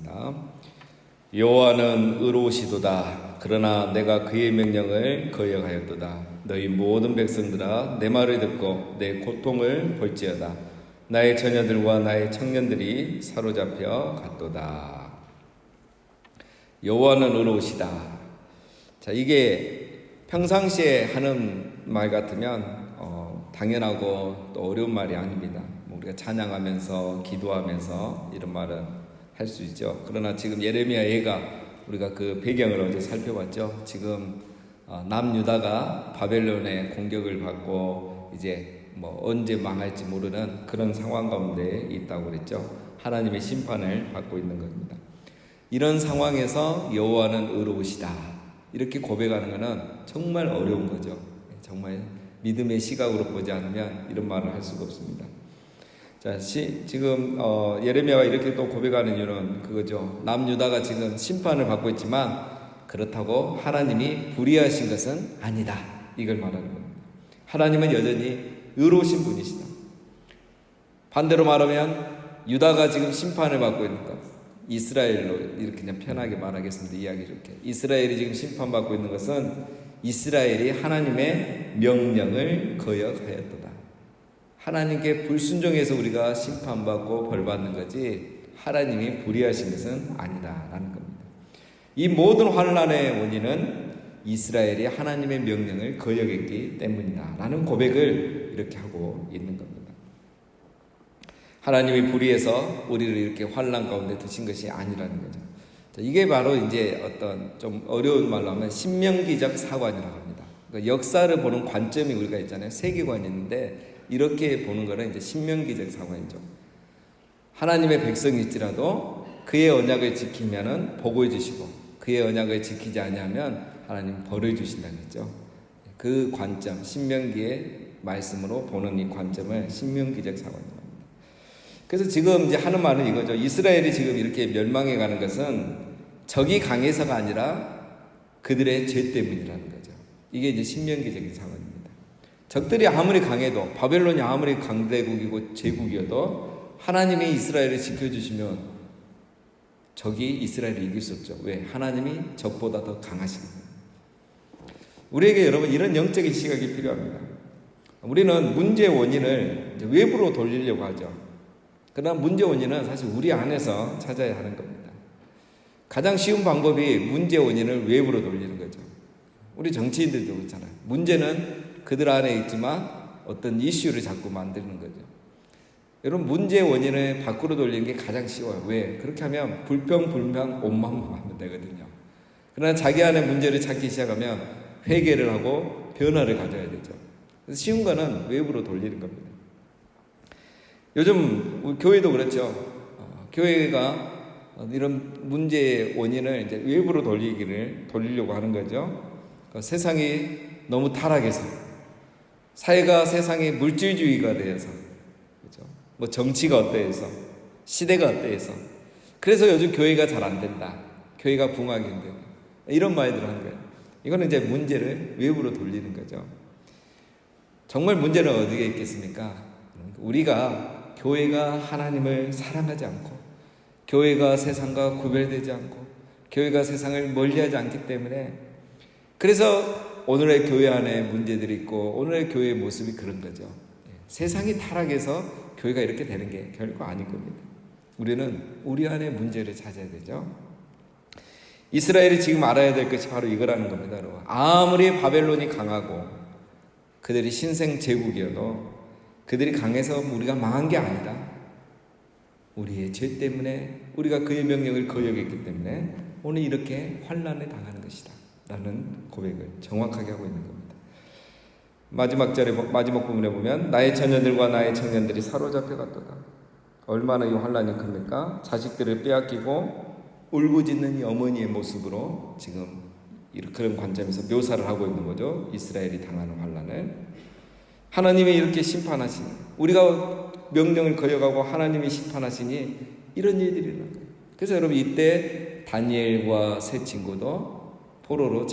하겠습니다. 여호와는 의로우시도다. 그러나 내가 그의 명령을 거역하였도다. 너희 모든 백성들아 내 말을 듣고 내 고통을 볼지어다. 나의 처녀들과 나의 청년들이 사로잡혀 갔도다. 여호와는 의로우시다. 자, 이게 평상시에 하는 말 같으면 당연하고 또 어려운 말이 아닙니다. 우리가 찬양하면서 기도하면서 이런 말은 할 수 있죠. 그러나 지금 예레미야 예가 우리가 그 배경을 어제 살펴봤죠. 지금 남유다가 바벨론의 공격을 받고 이제 언제 망할지 모르는 그런 상황 가운데 있다고 그랬죠. 하나님의 심판을 받고 있는 겁니다. 이런 상황에서 여호와는 의로우시다 이렇게 고백하는 것은 정말 어려운 거죠. 정말 믿음의 시각으로 보지 않으면 이런 말을 할 수가 없습니다. 자, 지금 예레미야가 이렇게 또 고백하는 이유는 그거죠. 남유다가 지금 심판을 받고 있지만 그렇다고 하나님이 불의하신 것은 아니다. 이걸 말하는 겁니다. 하나님은 여전히 의로우신 분이시다. 반대로 말하면 유다가 지금 심판을 받고 있는 것, 이스라엘로 이렇게 그냥 편하게 말하겠습니다. 이야기 이렇게. 이스라엘이 지금 심판받고 있는 것은 이스라엘이 하나님의 명령을 거역하였도다. 하나님께 불순종해서 우리가 심판받고 벌받는 거지 하나님이 불의하신 것은 아니다라는 겁니다. 이 모든 환난의 원인은 이스라엘이 하나님의 명령을 거역했기 때문이다라는 고백을 이렇게 하고 있는 겁니다. 하나님이 불의해서 우리를 이렇게 환난 가운데 두신 것이 아니라는 거죠. 이게 바로 이제 어떤 좀 어려운 말로 하면 신명기적 사관이라고 합니다. 그러니까 역사를 보는 관점이 우리가 있잖아요. 세계관이 있는데 이렇게 보는 거는 이제 신명기적 사관이죠. 하나님의 백성일지라도 그의 언약을 지키면은 복을 주시고 그의 언약을 지키지 않으면 하나님 벌을 주신다는 거죠. 그 관점, 신명기의 말씀으로 보는 이 관점을 신명기적 사관이라고 합니다. 그래서 지금 이제 하는 말은 이거죠. 이스라엘이 지금 이렇게 멸망해 가는 것은 적이 강해서가 아니라 그들의 죄 때문이라는 거죠. 이게 이제 신명기적인 상황입니다. 적들이 아무리 강해도 바벨론이 아무리 강대국이고 제국이어도 하나님이 이스라엘을 지켜주시면 적이 이스라엘을 이길 수 없죠. 왜? 하나님이 적보다 더 강하시기 때문에. 우리에게 여러분 이런 영적인 시각이 필요합니다. 우리는 문제의 원인을 이제 외부로 돌리려고 하죠. 그러나 문제 원인은 사실 우리 안에서 찾아야 하는 겁니다. 가장 쉬운 방법이 문제 원인을 외부로 돌리는 거죠. 우리 정치인들도 그렇잖아요. 문제는 그들 안에 있지만 어떤 이슈를 자꾸 만드는 거죠. 여러분 문제 원인을 밖으로 돌리는 게 가장 쉬워요. 왜? 그렇게 하면 불평불만 원망만 하면 되거든요. 그러나 자기 안에 문제를 찾기 시작하면 회개를 하고 변화를 가져야 되죠. 그래서 쉬운 거는 외부로 돌리는 겁니다. 요즘 우리 교회도 그렇죠. 교회가 이런 문제의 원인을 이제 외부로 돌리려고 하는 거죠. 세상이 너무 타락해서 사회가 세상이 물질주의가 되어서 그렇죠? 정치가 어때서 시대가 어때서 그래서 요즘 교회가 잘 안 된다. 교회가 붕하게 된다. 이런 말들을 하는 거예요. 이거는 이제 문제를 외부로 돌리는 거죠. 정말 문제는 어디에 있겠습니까? 우리가 교회가 하나님을 사랑하지 않고 교회가 세상과 구별되지 않고 교회가 세상을 멀리하지 않기 때문에 그래서 오늘의 교회 안에 문제들이 있고 오늘의 교회의 모습이 그런 거죠. 세상이 타락해서 교회가 이렇게 되는 게 결코 아닌 겁니다. 우리는 우리 안에 문제를 찾아야 되죠. 이스라엘이 지금 알아야 될 것이 바로 이거라는 겁니다. 아무리 바벨론이 강하고 그들이 신생 제국이어도 그들이 강해서 우리가 망한 게 아니다. 우리의 죄 때문에 우리가 그의 명령을 거역했기 때문에 오늘 이렇게 환난에 당하는 것이다 라는 고백을 정확하게 하고 있는 겁니다. 마지막 부분에 보면 나의 처녀들과 나의 청년들이 사로잡혀 갔도다. 얼마나 이 환난이 큽니까? 자식들을 빼앗기고 울부짖는 이 어머니의 모습으로 지금 그런 관점에서 묘사를 하고 있는 거죠. 이스라엘이 당하는 환난을. 하나님이 이렇게 심판하시니 우리가 명령을 거역하고 하나님이 심판하시니 이런 일들이 일어나는 거예요. 그래서 여러분 이때 다니엘과 세 친구도 포로로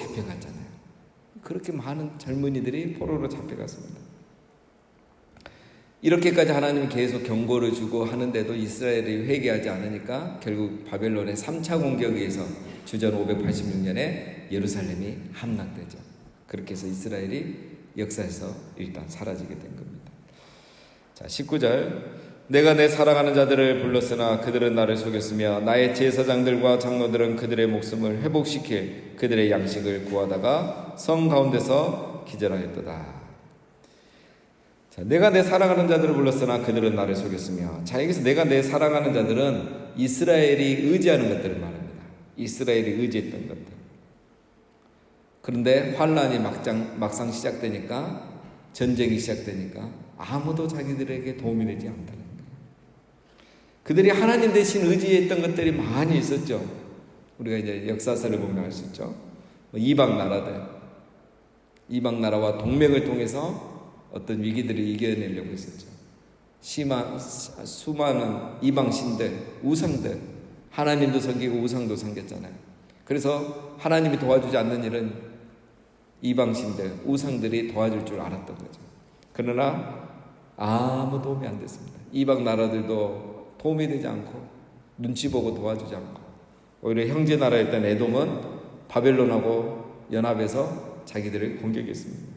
이렇게까지 하나님이 계속 경고를 주고 하는데도 이스라엘이 회개하지 않으니까 결국 바벨론의 3차 공격에 의해서 주전 586년에 예루살렘이 함락되죠. 그렇게 해서 이스라엘이 역사에서 일단 사라지게 된 겁니다. 자, 19절. 내가 내 사랑하는 자들을 불렀으나 그들은 나를 속였으며 나의 제사장들과 장로들은 그들의 목숨을 회복시킬 그들의 양식을 구하다가 성 가운데서 기절하였도다. 자, 내가 내 사랑하는 자들을 불렀으나 그들은 나를 속였으며, 자, 여기서 내가 내 사랑하는 자들은 이스라엘이 의지하는 것들을 말합니다. 이스라엘이 의지했던 것들. 그런데 환란이 막상 시작되니까, 전쟁이 시작되니까 아무도 자기들에게 도움이 되지 않다는 거예요. 그들이 하나님 대신 의지했던 것들이 많이 있었죠. 우리가 이제 역사서를 보면 알 수 있죠. 이방 나라와 동맹을 통해서 어떤 위기들을 이겨내려고 했었죠. 수많은 이방 신들, 우상들, 하나님도 섬기고 우상도 섬겼잖아요. 그래서 하나님이 도와주지 않는 일은 이방 신들, 우상들이 도와줄 줄 알았던 거죠. 그러나 아무 도움이 안 됐습니다. 이방 나라들도 도움이 되지 않고 눈치 보고 도와주지 않고, 오히려 형제 나라였던 에돔은 바벨론하고 연합해서 자기들을 공격했습니다.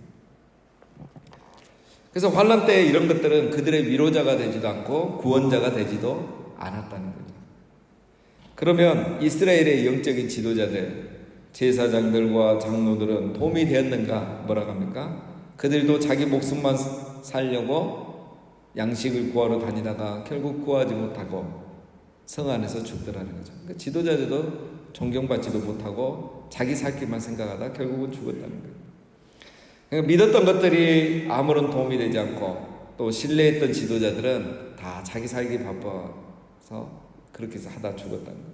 그래서 환란 때 이런 것들은 그들의 위로자가 되지도 않고 구원자가 되지도 않았다는 거죠. 그러면 이스라엘의 영적인 지도자들, 제사장들과 장로들은 도움이 되었는가? 뭐라고 합니까? 그들도 자기 목숨만 살려고 양식을 구하러 다니다가 결국 구하지 못하고 성 안에서 죽더라는 거죠. 그러니까 지도자들도 존경받지도 못하고 자기 살 길만 생각하다 결국은 죽었다는 거예요. 그러니까 믿었던 것들이 아무런 도움이 되지 않고 또 신뢰했던 지도자들은 다 자기 살기 바빠서 그렇게 해서 하다 죽었다는 거예요.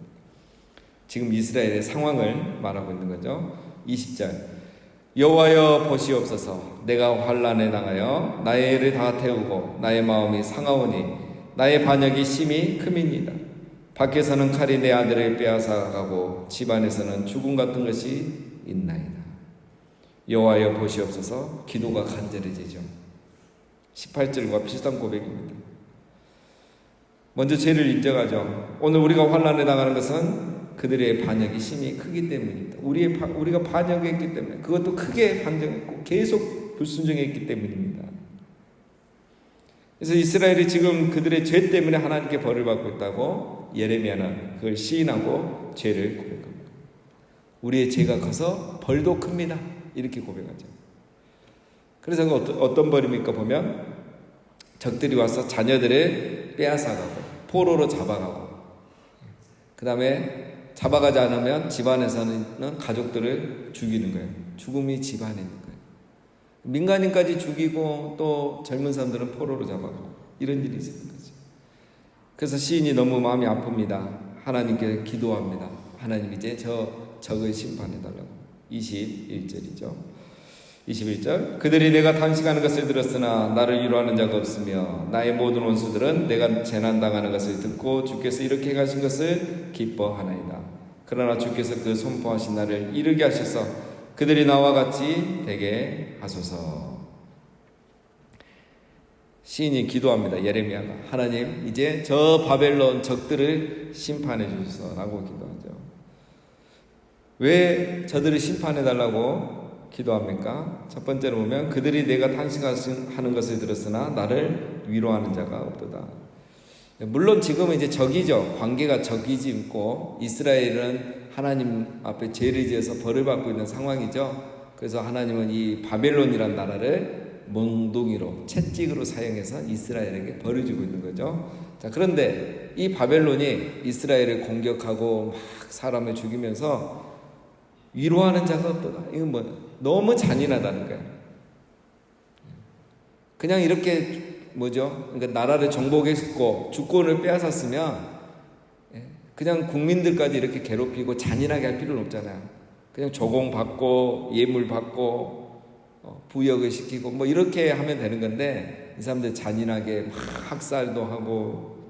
지금 이스라엘의 상황을 말하고 있는 거죠. 20절. 여호와여 보시옵소서. 내가 환난에 당하여 나의 애를 다 태우고 나의 마음이 상하오니 나의 반역이 심히 큼이니이다. 밖에서는 칼이 내 아들을 빼앗아가고 집안에서는 죽음 같은 것이 있나이다. 여호와여 보시옵소서. 기도가 간절해지죠. 18절과 비슷한 고백입니다. 먼저 죄를 인정하죠. 오늘 우리가 환난에 당하는 것은 그들의 반역이 심히 크기 때문입니다. 우리가 반역했기 때문에, 그것도 크게 반정했고 계속 불순종했기 때문입니다. 그래서 이스라엘이 지금 그들의 죄 때문에 하나님께 벌을 받고 있다고 예레미야는 그걸 시인하고 죄를 고백합니다. 우리의 죄가 커서 벌도 큽니다. 이렇게 고백하죠. 그래서 어떤 벌입니까? 보면 적들이 와서 자녀들을 빼앗아가고 포로로 잡아가고, 그 다음에 잡아가지 않으면 집안에서는 가족들을 죽이는 거예요. 죽음이 집안에 있는 거예요. 민간인까지 죽이고 또 젊은 사람들은 포로로 잡아가고 이런 일이 있는 거죠. 그래서 시인이 너무 마음이 아픕니다. 하나님께 기도합니다. 하나님 이제 적을 심판해달라고. 21절이죠. 21절. 그들이 내가 단식하는 것을 들었으나 나를 위로하는 자가 없으며 나의 모든 원수들은 내가 재난당하는 것을 듣고 주께서 이렇게 가신 것을 기뻐하나이다. 그러나 주께서 그 선포하신 날을 이르게 하셔서 그들이 나와 같이 되게 하소서. 시인이 기도합니다. 예레미야가 하나님 이제 저 바벨론 적들을 심판해 주소서라고 기도하죠. 왜 저들을 심판해 달라고 기도합니까? 첫 번째로 보면 그들이 내가 탄식하는 것을 들었으나 나를 위로하는 자가 없도다. 물론 지금은 이제 적이죠. 관계가 적이지고 이스라엘은 하나님 앞에 죄를 지어서 벌을 받고 있는 상황이죠. 그래서 하나님은 이 바벨론이란 나라를 몽둥이로 채찍으로 사용해서 이스라엘에게 벌을 주고 있는 거죠. 자, 그런데 이 바벨론이 이스라엘을 공격하고 막 사람을 죽이면서 위로하는 자가 없도다. 이건 뭐 너무 잔인하다는 거예요. 그냥 이렇게 그러니까 나라를 정복했고 주권을 빼앗았으면 그냥 국민들까지 이렇게 괴롭히고 잔인하게 할 필요는 없잖아요. 그냥 조공받고 예물 받고 부역을 시키고 뭐 이렇게 하면 되는 건데, 이 사람들 잔인하게 막 학살도 하고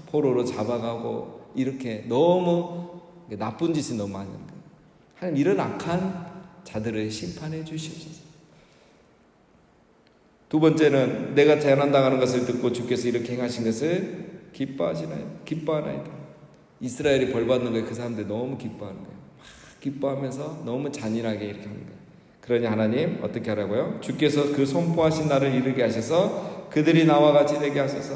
포로로 잡아가고 이렇게 너무 나쁜 짓이 너무 많은 거예요. 하나님 이런 악한 자들을 심판해 주시옵소서. 두 번째는 내가 재난당하는 것을 듣고 주께서 이렇게 행하신 것을 기뻐하나이다. 이스라엘이 벌받는 거에 그 사람들이 너무 기뻐하는 거예요. 막 기뻐하면서 너무 잔인하게 이렇게 하는 거예요. 그러니 하나님 어떻게 하라고요? 주께서 그 선포하신 날을 이르게 하셔서 그들이 나와 같이 되게 하소서.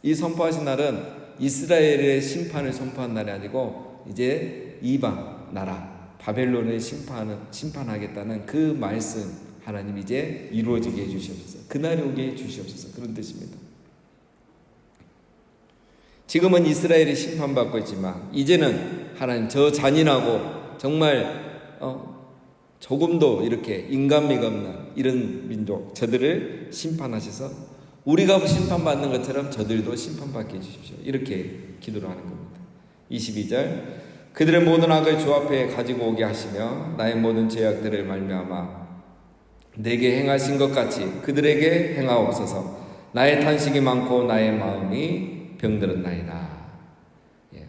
이 선포하신 날은 이스라엘의 심판을 선포한 날이 아니고 이제 이방 나라 바벨론을 심판하겠다는 그 말씀 하나님 이제 이루어지게 해주시옵소서. 그날이 오게 해주시옵소서. 그런 뜻입니다. 지금은 이스라엘이 심판받고 있지만 이제는 하나님 저 잔인하고 정말 조금도 이렇게 인간미가 없는 이런 민족 저들을 심판하셔서 우리가 심판받는 것처럼 저들도 심판받게 해주십시오. 이렇게 기도를 하는 겁니다. 22절 그들의 모든 악을 주 앞에 가지고 오게 하시며 나의 모든 죄악들을 말미암아 내게 행하신 것 같이 그들에게 행하옵소서. 나의 탄식이 많고 나의 마음이 병들었나이다.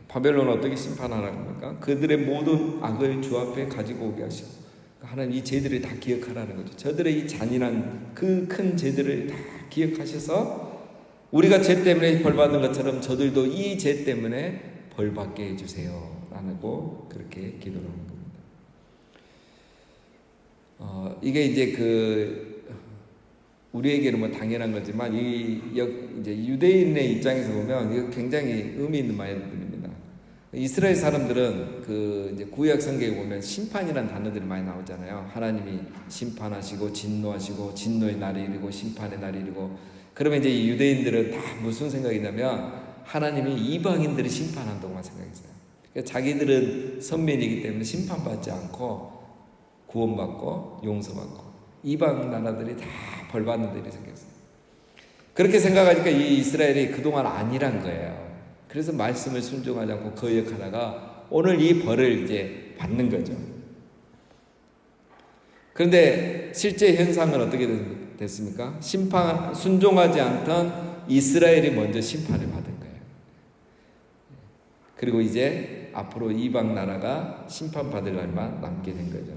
바벨론은 어떻게 심판하라고 합니까? 그들의 모든 악을 주 앞에 가지고 오게 하시고 하나님 이 죄들을 다 기억하라는 거죠. 저들의 이 잔인한 그 큰 죄들을 다 기억하셔서 우리가 죄 때문에 벌받는 것처럼 저들도 이 죄 때문에 벌받게 해주세요 라고 그렇게 기도를 하는 겁니다. 이게 이제 우리에게는 뭐 당연한 거지만 이제 유대인의 입장에서 보면 이거 굉장히 의미 있는 말들입니다. 이스라엘 사람들은 이제 구약 성경에 보면 심판이라는 단어들이 많이 나오잖아요. 하나님이 심판하시고 진노하시고 진노의 날이 이르고 심판의 날이 이르고 그러면 이제 유대인들은 다 무슨 생각이냐면 하나님이 이방인들을 심판한다고만 생각했어요. 그러니까 자기들은 선민이기 때문에 심판받지 않고 구원받고 용서받고 이방 나라들이 다 벌받는 일이 생겼어요. 그렇게 생각하니까 이 이스라엘이 그동안 아니란 거예요. 그래서 말씀을 순종하지 않고 거역하다가 오늘 이 벌을 이제 받는 거죠. 그런데 실제 현상은 어떻게 됐습니까? 순종하지 않던 이스라엘이 먼저 심판을 받은 거예요. 그리고 이제 앞으로 이방 나라가 심판받을 날만 남게 된 거죠.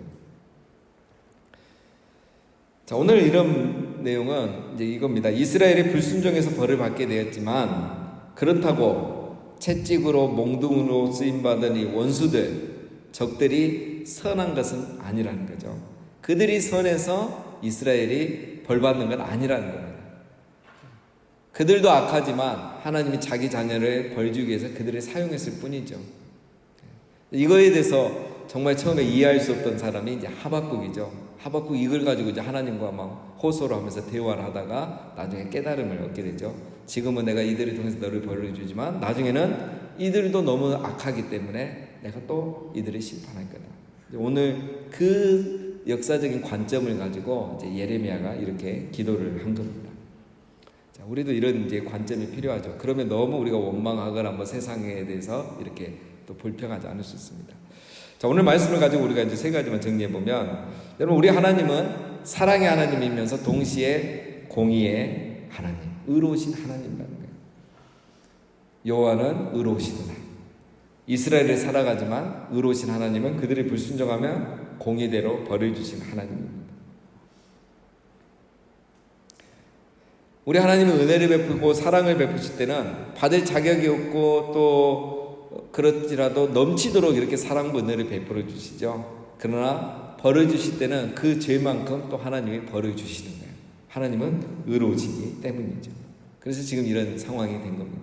자, 오늘 이런 내용은 이제 이겁니다. 이스라엘이 불순종해서 벌을 받게 되었지만 그렇다고 채찍으로 몽둥으로 쓰임받은 이 원수들, 적들이 선한 것은 아니라는 거죠. 그들이 선해서 이스라엘이 벌받는 건 아니라는 겁니다. 그들도 악하지만 하나님이 자기 자녀를 벌주기 위해서 그들을 사용했을 뿐이죠. 이거에 대해서 정말 처음에 이해할 수 없던 사람이 이제 하박국이죠. 하박국 이걸 가지고 이제 하나님과 막 호소를 하면서 대화를 하다가 나중에 깨달음을 얻게 되죠. 지금은 내가 이들을 통해서 너를 벌을 주지만 나중에는 이들도 너무 악하기 때문에 내가 또 이들을 심판할 거다. 오늘 그 역사적인 관점을 가지고 이제 예레미야가 이렇게 기도를 한 겁니다. 자, 우리도 이런 이제 관점이 필요하죠. 그러면 너무 우리가 원망하거나 뭐 세상에 대해서 이렇게 또 불평하지 않을 수 있습니다. 자, 오늘 말씀을 가지고 우리가 이제 세 가지만 정리해 보면, 여러분, 우리 하나님은 사랑의 하나님이면서 동시에 공의의 하나님, 의로우신 하나님이라는 거예요. 여호와는 의로우시도다. 이스라엘을 살아가지만 의로우신 하나님은 그들이 불순종하면 공의대로 벌을 주신 하나님입니다. 우리 하나님은 은혜를 베푸고 사랑을 베푸실 때는 받을 자격이 없고 또 그렇지라도 넘치도록 이렇게 사랑과 은혜를 베풀어 주시죠. 그러나 벌을 주실 때는 그 죄만큼 또 하나님이 벌을 주시는 거예요. 하나님은 의로우시기 때문이죠. 그래서 지금 이런 상황이 된 겁니다.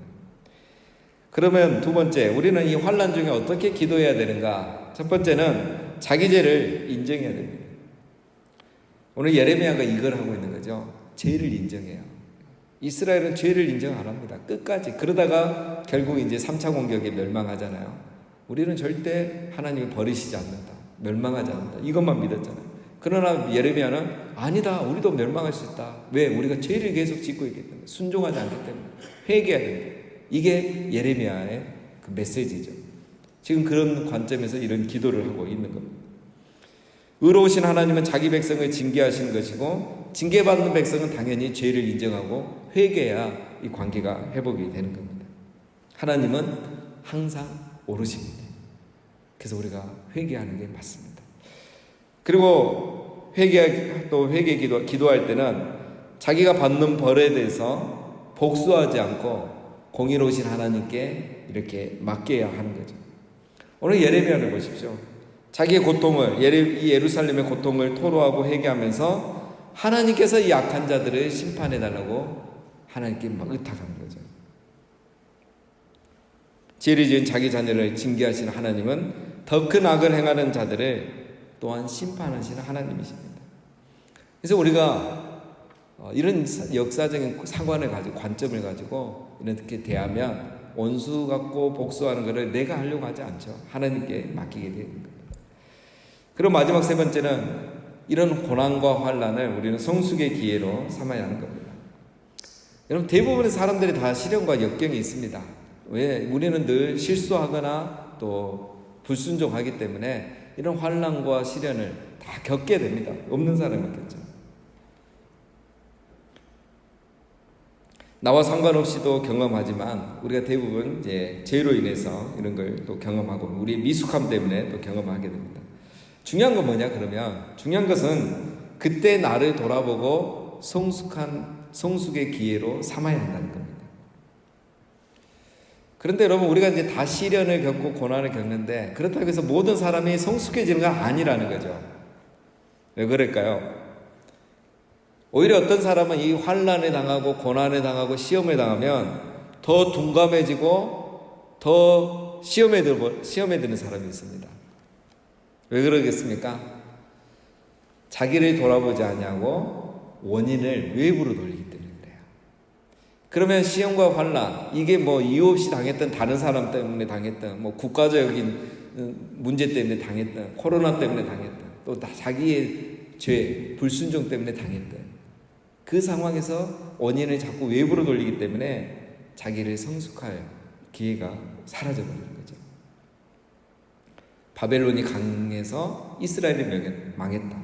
그러면 두 번째, 우리는 이 환난 중에 어떻게 기도해야 되는가? 첫 번째는 자기 죄를 인정해야 됩니다. 오늘 예레미야가 이걸 하고 있는 거죠. 죄를 인정해요. 이스라엘은 죄를 인정 안 합니다. 끝까지. 그러다가 결국 이제 3차 공격에 멸망하잖아요. 우리는 절대 하나님이 버리시지 않는다. 멸망하지 않는다. 이것만 믿었잖아요. 그러나 예레미야는 아니다. 우리도 멸망할 수 있다. 왜? 우리가 죄를 계속 짓고 있기 때문에. 순종하지 않기 때문에. 회개해야 된다. 이게 예레미야의 그 메시지죠. 지금 그런 관점에서 이런 기도를 하고 있는 겁니다. 의로우신 하나님은 자기 백성을 징계하시는 것이고 징계받는 백성은 당연히 죄를 인정하고 회개해야 이 관계가 회복이 되는 겁니다. 하나님은 항상 오르십니다. 그래서 우리가 회개하는 게 맞습니다. 그리고 기도할 때는 자기가 받는 벌에 대해서 복수하지 않고 공의로우신 하나님께 이렇게 맡겨야 하는 거죠. 오늘 예레미야를 보십시오. 자기의 고통을, 이 예루살렘의 고통을 토로하고 회개하면서 하나님께서 이 악한 자들을 심판해달라고 하나님께 막 의탁하는 거죠. 죄를 지은 자기 자녀를 징계하시는 하나님은 더 큰 악을 행하는 자들을 또한 심판하시는 하나님이십니다. 그래서 우리가 이런 역사적인 사관을 가지고, 관점을 가지고 이렇게 대하면 원수 갖고 복수하는 것을 내가 하려고 하지 않죠. 하나님께 맡기게 되는 겁니다. 그리고 마지막 세 번째는 이런 고난과 환난을 우리는 성숙의 기회로 삼아야 하는 겁니다. 여러분, 대부분의 사람들이 다 시련과 역경이 있습니다. 왜? 우리는 늘 실수하거나 또 불순종하기 때문에 이런 환난과 시련을 다 겪게 됩니다. 없는 사람이 없겠죠. 나와 상관없이도 경험하지만 우리가 대부분 이제 죄로 인해서 이런 걸 또 경험하고 우리의 미숙함 때문에 또 경험하게 됩니다. 중요한 건 뭐냐 그러면 중요한 것은 그때 나를 돌아보고 성숙의 기회로 삼아야 한다는 겁니다. 그런데 여러분, 우리가 이제 다 시련을 겪고 고난을 겪는데 그렇다고 해서 모든 사람이 성숙해지는 건 아니라는 거죠. 왜 그럴까요? 오히려 어떤 사람은 이 환난에 당하고 고난에 당하고 시험에 당하면 더 둔감해지고 더 시험에 드는 사람이 있습니다. 왜 그러겠습니까? 자기를 돌아보지 않냐고 원인을 외부로 돌리기 때문에 그래요. 그러면 시험과 환난, 이게 뭐 이유 없이 당했던, 다른 사람 때문에 당했던, 뭐 국가적인 문제 때문에 당했던, 코로나 때문에 당했던, 또 자기의 죄, 불순종 때문에 당했던 그 상황에서 원인을 자꾸 외부로 돌리기 때문에 자기를 성숙할 기회가 사라져버리는 거죠. 바벨론이 강해서 이스라엘이 망했다.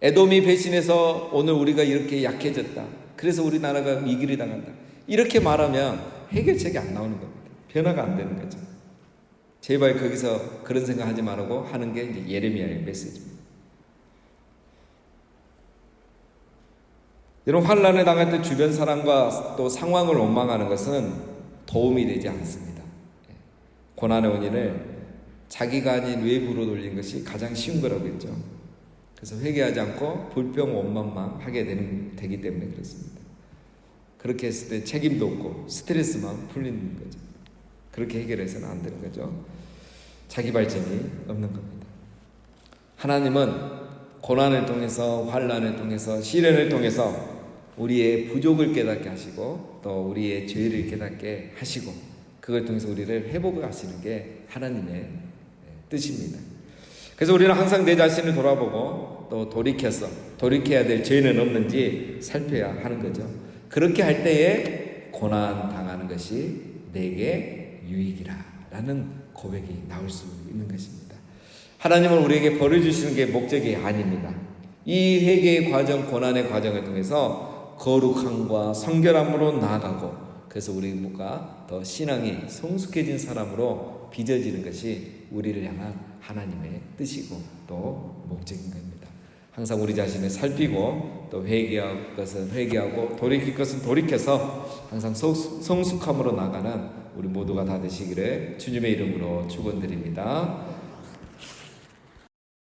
에돔이 배신해서 오늘 우리가 이렇게 약해졌다. 그래서 우리나라가 위기를 당한다. 이렇게 말하면 해결책이 안 나오는 겁니다. 변화가 안 되는 거죠. 제발 거기서 그런 생각하지 말라고 하는 게 이제 예레미야의 메시지입니다. 여러분, 환난에 당할 때 주변 사람과 또 상황을 원망하는 것은 도움이 되지 않습니다. 고난의 원인을 자기가 아닌 외부로 돌린 것이 가장 쉬운 거라고 했죠. 그래서 회개하지 않고 불평 원망만 하게 되기 때문에 그렇습니다. 그렇게 했을 때 책임도 없고 스트레스만 풀리는 거죠. 그렇게 해결해서는 안 되는 거죠. 자기 발전이 없는 겁니다. 하나님은 고난을 통해서, 환난을 통해서, 시련을 통해서 우리의 부족을 깨닫게 하시고 또 우리의 죄를 깨닫게 하시고 그걸 통해서 우리를 회복하시는 게 하나님의 뜻입니다. 그래서 우리는 항상 내 자신을 돌아보고 또 돌이켜야 될 죄는 없는지 살펴야 하는 거죠. 그렇게 할 때에 고난 당하는 것이 내게 유익이라 라는 고백이 나올 수 있는 것입니다. 하나님은 우리에게 벌을 주시는 게 목적이 아닙니다. 이 회개의 과정, 고난의 과정을 통해서 거룩함과 성결함으로 나아가고 그래서 우리가 더 신앙이 성숙해진 사람으로 빚어지는 것이 우리를 향한 하나님의 뜻이고 또 목적인 겁니다. 항상 우리 자신을 살피고 또 회개할 것은 회개하고 돌이킬 것은 돌이켜서 항상 성숙함으로 나가는 우리 모두가 다 되시기를 주님의 이름으로 축원드립니다.